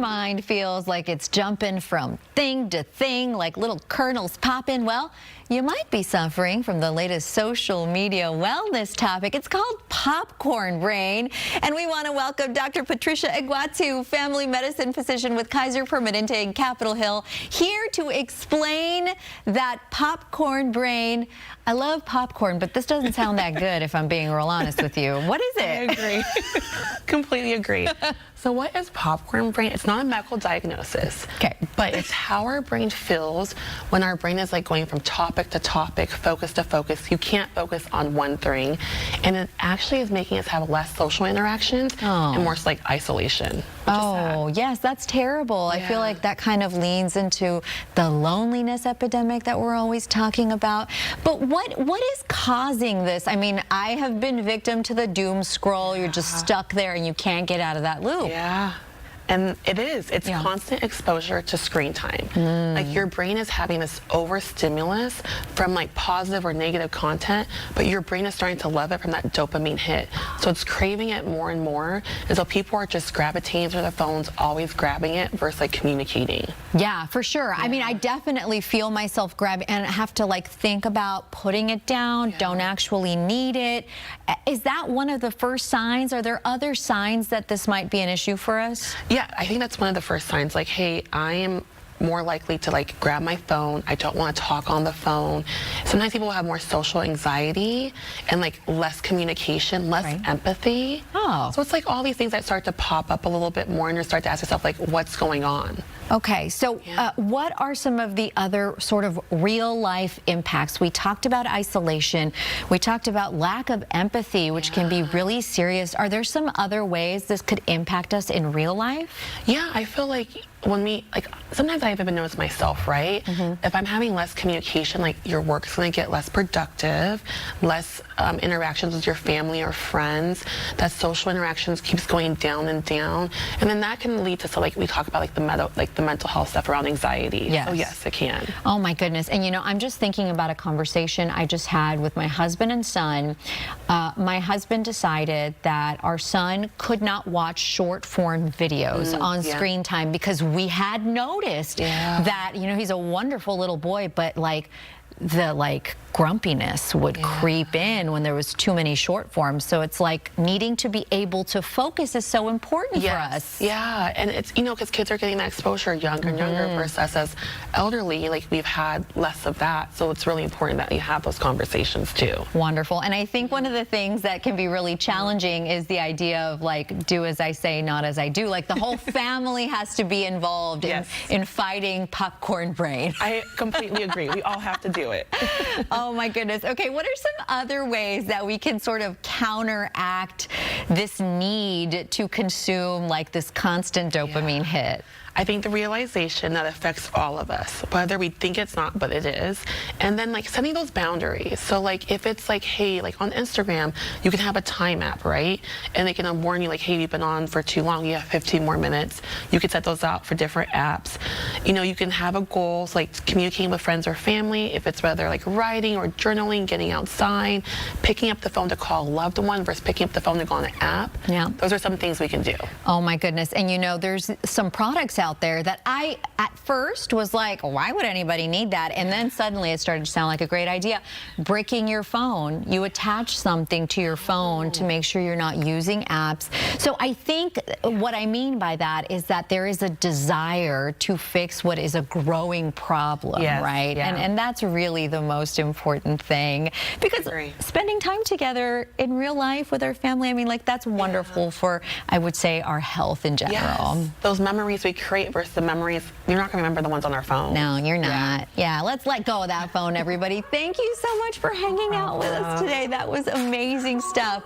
mind feels like it's jumping from thing to thing, like little kernels popping, well, you might be suffering from the latest social media wellness topic. It's called popcorn brain. And we want to welcome Dr. Patricia Iguatu, family medicine physician with Kaiser Permanente in Capitol Hill, here to explain that popcorn brain. I love popcorn, but this doesn't sound that good if I'm being real honest with you. What is it? I agree. Completely agree. So what is popcorn brain? It's not a medical diagnosis, okay, but it's how our brain feels when our brain is like going from topic to topic, focus to focus. You can't focus on one thing. And it actually is making us have less social interactions and more like isolation. Oh, yes, that's terrible. Yeah. I feel like that kind of leans into the loneliness epidemic that we're always talking about. But what is causing this? I mean, I have been victim to the doom scroll. You're just stuck there and you can't get out of that loop. Yeah. And it's constant exposure to screen time. Like your brain is having this overstimulus from like positive or negative content, but your brain is starting to love it from that dopamine hit. So it's craving it more and more. And so people are just gravitating to their phones, always grabbing it versus like communicating. Yeah, for sure. Yeah. I mean, I definitely feel myself grabbing and have to like think about putting it down, don't actually need it. Is that one of the first signs? Are there other signs that this might be an issue for us? Yeah, I think that's one of the first signs, like, hey, I am more likely to like grab my phone. I don't want to talk on the phone. Sometimes people have more social anxiety and like less communication, less empathy. Oh. So it's like all these things that start to pop up a little bit more and you start to ask yourself like, what's going on? Okay, so what are some of the other sort of real life impacts? We talked about isolation. We talked about lack of empathy, which can be really serious. Are there some other ways this could impact us in real life? Yeah, I feel like sometimes I even notice myself, right? If I'm having less communication, like your work's gonna get less productive, less interactions with your family or friends, that social interactions keeps going down and down. And then that can lead to, so like we talk about like the mental health stuff around anxiety. Yes. So yes, it can. Oh my goodness. And you know, I'm just thinking about a conversation I just had with my husband and son. My husband decided that our son could not watch short form videos on screen time because we had noticed that, you know, he's a wonderful little boy, but like the grumpiness would creep in when there was too many short forms. So it's like needing to be able to focus is so important for us. Yeah, and it's, you know, because kids are getting that exposure younger and younger versus us as elderly, like we've had less of that. So it's really important that you have those conversations too. Wonderful. And I think one of the things that can be really challenging is the idea of like, do as I say, not as I do. Like the whole family has to be involved in fighting popcorn brain. I completely agree. We all have to do it. Oh my goodness. Okay, what are some other ways that we can sort of counteract this need to consume like this constant dopamine hit? I think the realization that affects all of us, whether we think it's not, but it is. And then like setting those boundaries. So like if it's like, hey, like on Instagram, you can have a time app, right? And they can warn you like, hey, you've been on for too long, you have 15 more minutes. You can set those out for different apps. You know, you can have a goal, so like communicating with friends or family, if it's whether like writing or journaling, getting outside, picking up the phone to call a loved one versus picking up the phone to go on an app. Yeah. Those are some things we can do. Oh my goodness. And you know, there's some products out there that I at first was like, why would anybody need that? And then suddenly it started to sound like a great idea. Bricking your phone. You attach something to your phone to make sure you're not using apps. So I think what I mean by that is that there is a desire to fix what is a growing problem, right? Yeah. And that's really the most important thing, because spending time together in real life with our family, I mean, like that's wonderful for, I would say, our health in general. Yes. Those memories we create versus the memories, you're not going to remember the ones on our phone. No, you're not. Yeah, let's let go of that phone, everybody. Thank you so much for hanging out with us today. That was amazing stuff.